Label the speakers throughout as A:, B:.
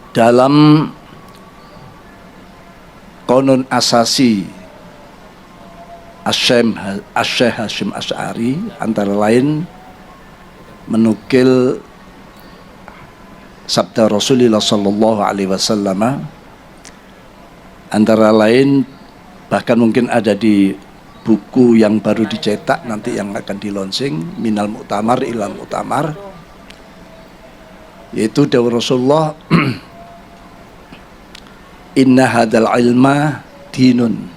A: Dalam Qanun Asasi Asy-Syaikh Hasyim Asy'ari antara lain menukil sabda Rasulullah sallallahu alaihi wasallam, antara lain bahkan mungkin ada di buku yang baru dicetak nanti yang akan di-launching, Minal Mu'tamar ilal Mu'tamar, yaitu dawuh Rasulullah inna hadal ilma dinun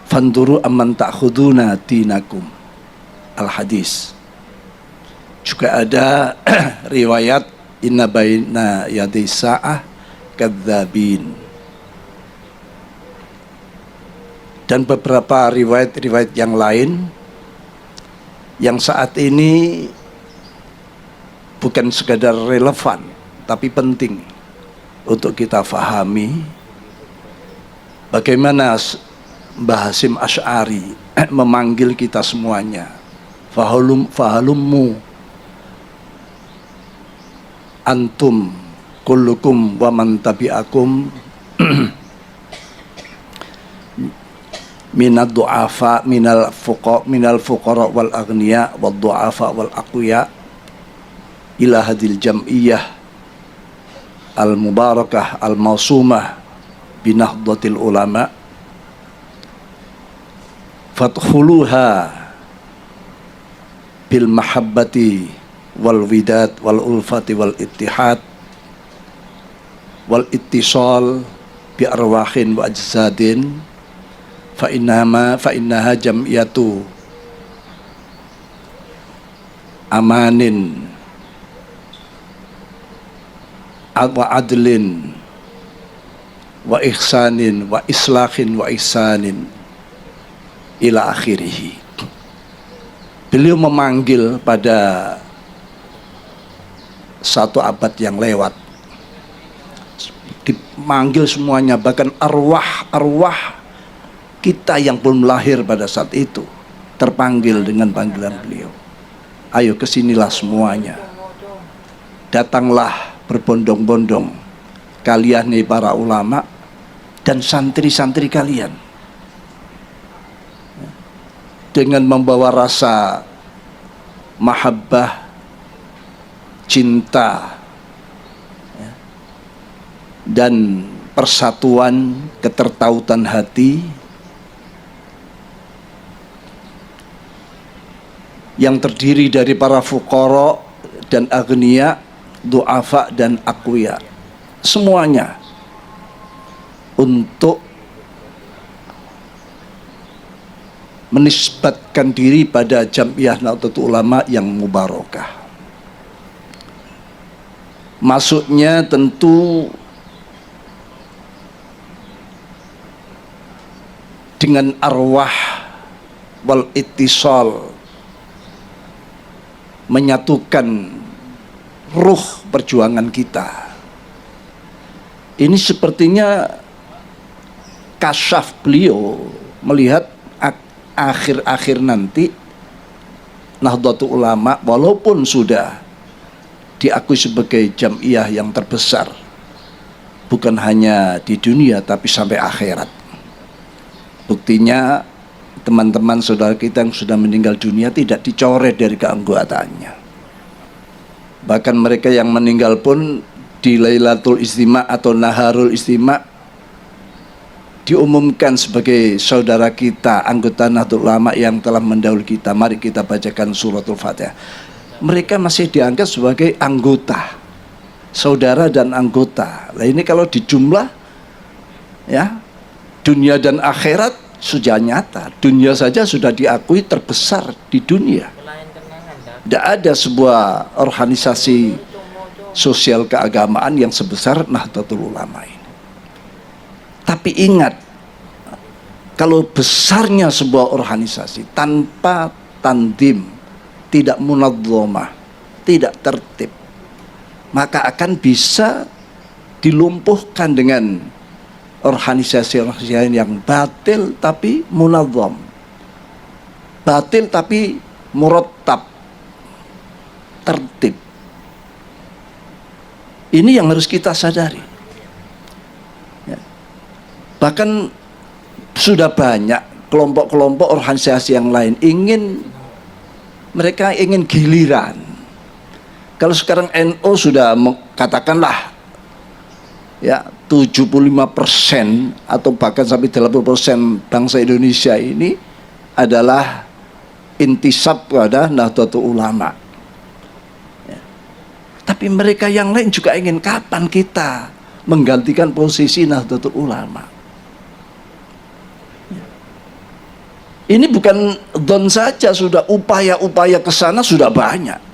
A: fanduru amman ta'khuduna dinakum, al-hadis. Juga ada riwayat inna baina yadai sa'ah kadzabin, dan beberapa riwayat-riwayat yang lain yang saat ini bukan sekadar relevan tapi penting untuk kita fahami bagaimana Mbah Hasyim Asy'ari memanggil kita semuanya, fahalummu antum kullukum wa man tabi'akum minad du'afa minal fuqara wal aghniya wad du'afa wal aqwiya ila hadil jam'iyah al mubarakah al mausumah binahdlatil ulama fadkhuluha bil mahabbati wal widad wal ulfati wal ittihad wal ittisal bi arwahin wa ajsadin fa innaha jam'iyatu amanin wa adlin wa ihsanin wa islahin wa ihsanin ila akhirih. Beliau memanggil pada satu abad yang lewat, dimanggil semuanya, bahkan arwah kita yang belum lahir pada saat itu terpanggil dengan panggilan beliau. Ayo kesinilah semuanya, datanglah berbondong-bondong kalian nih para ulama dan santri-santri kalian, dengan membawa rasa mahabbah, cinta dan persatuan, ketertautan hati yang terdiri dari para fuqara dan agniya, du'afa dan aqwiya, semuanya untuk menisbatkan diri pada Jam'iyah Nahdlatul Ulama yang mubarakah. Maksudnya tentu dengan arwah wal ittisal, menyatukan ruh perjuangan kita. Ini sepertinya kasyaf beliau melihat akhir-akhir nanti Nahdlatul Ulama walaupun sudah diakui sebagai jam'iyah yang terbesar bukan hanya di dunia tapi sampai akhirat. Buktinya teman-teman saudara kita yang sudah meninggal dunia tidak dicoret dari keanggotaannya. Bahkan mereka yang meninggal pun di Lailatul Istima atau Naharul Istima diumumkan sebagai saudara kita, anggota Nahdlatul Ulama yang telah mendahului kita. Mari kita bacakan suratul Fatihah. Mereka masih dianggap sebagai anggota, saudara dan anggota. Nah ini kalau dijumlah ya, dunia dan akhirat sudah nyata. Dunia saja sudah diakui terbesar di dunia. Tidak ada sebuah organisasi sosial keagamaan yang sebesar Nahdlatul Ulama ini. Tapi ingat, kalau besarnya sebuah organisasi tanpa tandim, tidak munadzamah, tidak tertib, maka akan bisa dilumpuhkan dengan organisasi-organisasi yang batil tapi munadzam, batil tapi murattab, tertib. Ini yang harus kita sadari. Ya. Bahkan sudah banyak kelompok-kelompok organisasi yang lain mereka ingin giliran. Kalau sekarang NU sudah katakanlah ya 75% atau bahkan sampai 80% bangsa Indonesia ini adalah intisab pada Nahdlatul Ulama. Ya. Tapi mereka yang lain juga ingin kapan kita menggantikan posisi Nahdlatul Ulama. Ya. Ini bukan don saja, sudah upaya-upaya ke sana sudah banyak.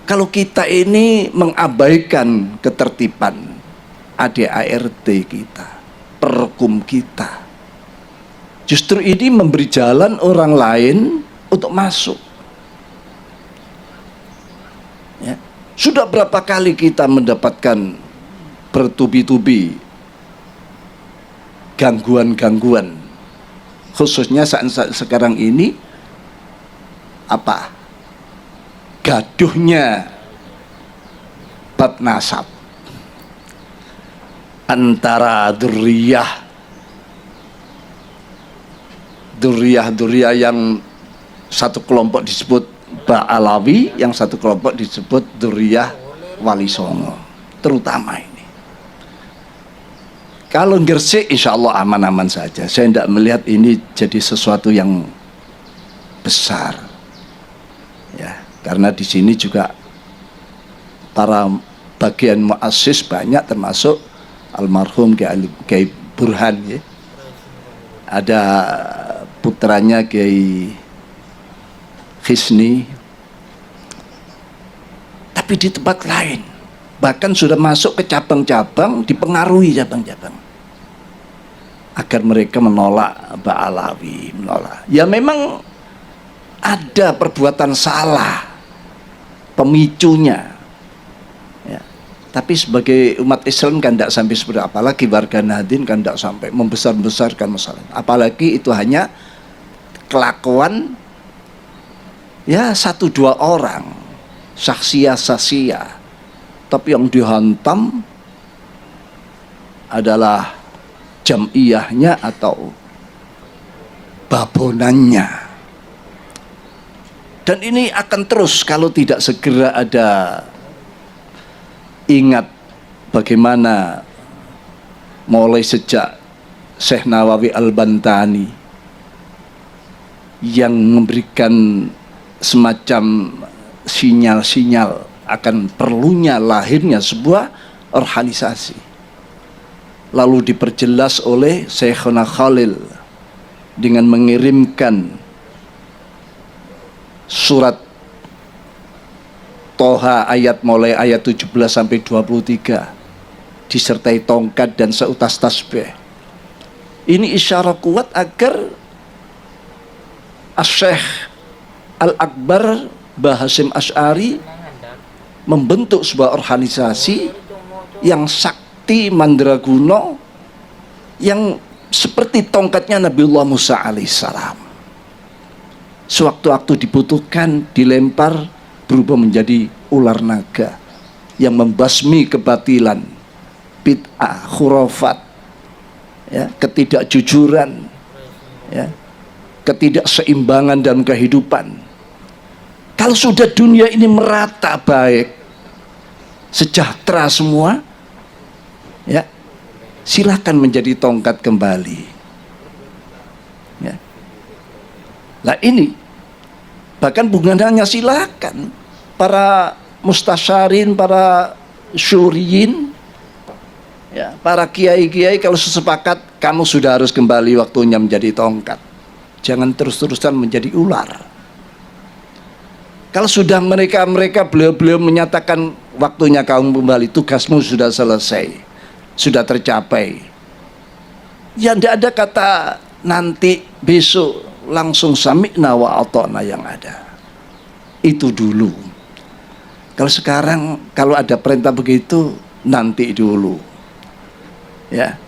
A: Kalau kita ini mengabaikan ketertiban ADART kita, perkum kita, justru ini memberi jalan orang lain untuk masuk. Ya. Sudah berapa kali kita mendapatkan bertubi-tubi gangguan-gangguan, khususnya saat sekarang ini gaduhnya bab nasab antara duriyah yang satu kelompok disebut Ba'alawi, yang satu kelompok disebut duriyah Wali Songo, terutama ini. Kalau Gresik insya Allah aman-aman saja. Saya tidak melihat ini jadi sesuatu yang besar, ya, karena di sini juga para bagian muassis banyak, termasuk almarhum Kiai Burhan, ya. Ada putranya Kiai Khisni. Tapi di tempat lain bahkan sudah masuk ke cabang-cabang, dipengaruhi cabang-cabang agar mereka menolak Ba'alawi, menolak. Ya memang ada perbuatan salah pemicunya, ya. Tapi sebagai umat Islam kan tidak sampai seperti, apalagi warga Nahdien kan tidak sampai membesar-besarkan masalah. Apalagi itu hanya kelakuan ya 1-2 orang, saksia, tapi yang dihantam adalah jamiyahnya atau babonannya. Dan ini akan terus kalau tidak segera ada, ingat bagaimana mulai sejak Syekh Nawawi Al-Bantani yang memberikan semacam sinyal-sinyal akan perlunya lahirnya sebuah organisasi, lalu diperjelas oleh Syekhona Khalil dengan mengirimkan surat Toha mulai ayat 17 sampai 23 disertai tongkat dan seutas tasbih. Ini isyarat kuat agar Asy-Syaikh Al-Akbar Mbah Hasyim Asy'ari membentuk sebuah organisasi yang sakti mandraguna, yang seperti tongkatnya Nabiullah Musa alaihissalam. Sewaktu-waktu dibutuhkan dilempar, berubah menjadi ular naga yang membasmi kebatilan, bid'ah, khurafat, ya, ketidakjujuran, ya, ketidakseimbangan dalam kehidupan. Kalau sudah dunia ini merata baik, sejahtera semua, ya, silahkan menjadi tongkat kembali, ya. Nah ini bahkan bukan hanya silakan, para mustasyarin, para syuriyin, ya, para kiai-kiai kalau sesepakat kamu sudah harus kembali waktunya menjadi tongkat, jangan terus-terusan menjadi ular. Kalau sudah beliau menyatakan waktunya kamu kembali, tugasmu sudah selesai, sudah tercapai, ya tidak ada kata nanti, besok, langsung sami'na wa ata'na yang ada. Itu dulu. Kalau sekarang kalau ada perintah begitu, nanti dulu, ya.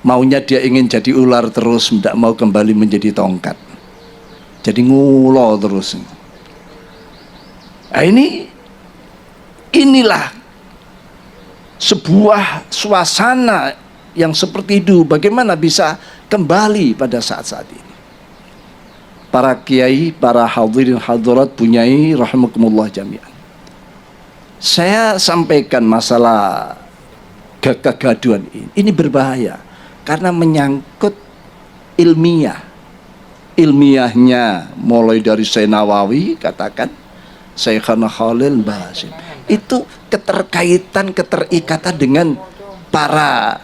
A: Maunya dia ingin jadi ular terus, tidak mau kembali menjadi tongkat, jadi ngulo terus. Nah inilah sebuah suasana yang seperti itu bagaimana bisa kembali pada saat-saat ini. Para kiai, para hadirin hadirat punyai rahimakumullah jami'an. Saya sampaikan masalah kegaduhan ini berbahaya karena menyangkut ilmiahnya mulai dari Syekh Nawawi katakan Syekhana Khalil Mbah Hasyim itu keterikatan dengan para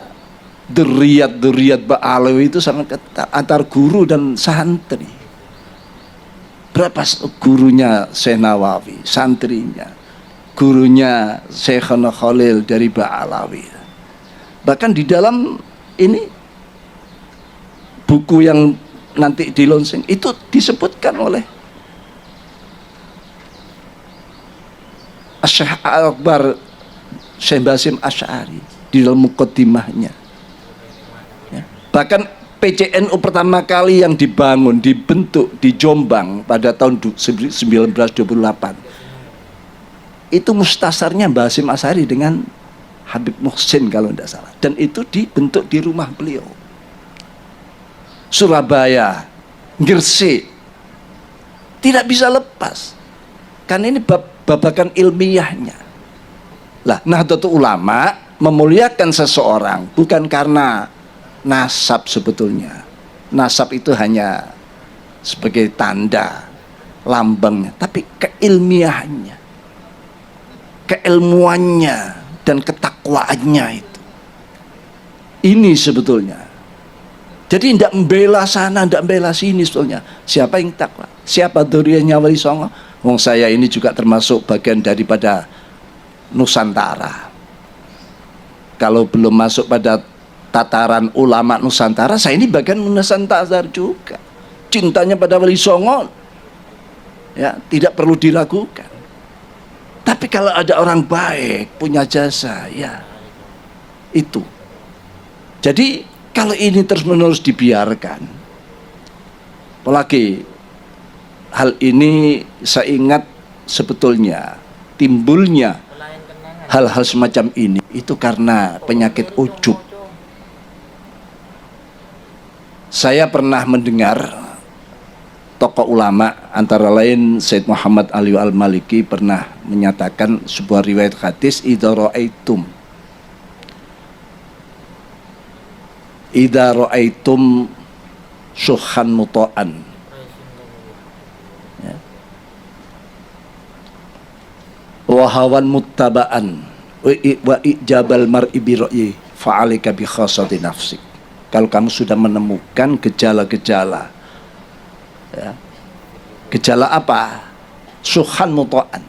A: deriyat Ba'alawi itu sangat ketat antar guru dan santri. Berapa gurunya Syekh Nawawi, santrinya, gurunya Syekhana Khalil dari Ba'alawi. Bahkan di dalam ini buku yang nanti di launching itu disebutkan oleh Syekh Akbar Syekh Basim Asy'ari di dalam muqaddimahnya. Ya. Bahkan PCNU pertama kali yang dibentuk di Jombang pada tahun 1928 itu mustasarnya Basim Asy'ari dengan Habib Muhsin kalau tidak salah, dan itu dibentuk di rumah beliau. Surabaya, Gresik tidak bisa lepas kan ini babakan ilmiahnya. Lah Nahdlatul Ulama memuliakan seseorang bukan karena nasab sebetulnya. Nasab itu hanya sebagai tanda lambangnya, tapi keilmiahannya, keilmuannya dan ketakwaannya itu. Ini sebetulnya. Jadi tidak membela sana, tidak membela sini sebetulnya. Siapa yang takwa? Siapa dzurriyyahnya Wali Songo? Wong saya ini juga termasuk bagian daripada Nusantara. Kalau belum masuk pada tataran ulama Nusantara, saya ini bagian Nusantara juga. Cintanya pada Wali Songo ya tidak perlu diragukan. Tapi kalau ada orang baik punya jasa, ya itu. Jadi kalau ini terus-menerus dibiarkan, apalagi hal ini saya ingat sebetulnya timbulnya hal-hal semacam ini itu karena penyakit ujub. Saya pernah mendengar tokoh ulama antara lain Syed Muhammad Ali Al-Maliki pernah menyatakan sebuah riwayat hadis idza ra'aitum syuhan muta'an ya. Wa hawan muttaba'an wa ijabal mar'i bi ra'yi fa'alika bi khasati nafsik. Kalau kamu sudah menemukan gejala-gejala ya. Gejala apa? Syuhan muta'an,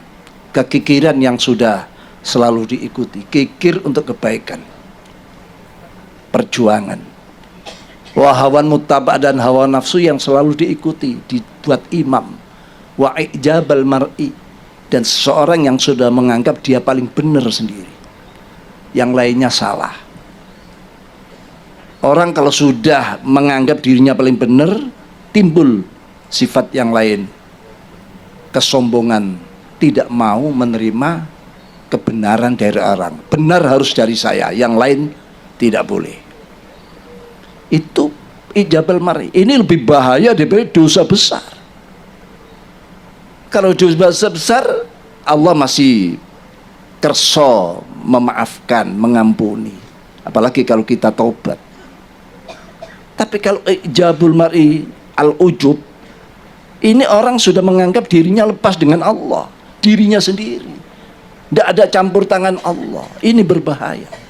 A: kekikiran yang sudah selalu diikuti, kikir untuk kebaikan, perjuangan. Wahawan muttaba dan hawa nafsu yang selalu diikuti, dibuat imam. Wa ijabal mar'i, dan seseorang yang sudah menganggap dia paling benar sendiri, yang lainnya salah. Orang kalau sudah menganggap dirinya paling benar, timbul sifat yang lain, kesombongan, tidak mau menerima kebenaran dari orang. Benar harus dari saya, yang lain tidak boleh. Itu ijabal mar'i. Ini lebih bahaya daripada dosa besar. Kalau dosa besar Allah masih kerso memaafkan, mengampuni, apalagi kalau kita taubat. Tapi kalau ijabul mar'i al-ujub, ini orang sudah menganggap dirinya lepas dengan Allah, dirinya sendiri, tidak ada campur tangan Allah. Ini berbahaya.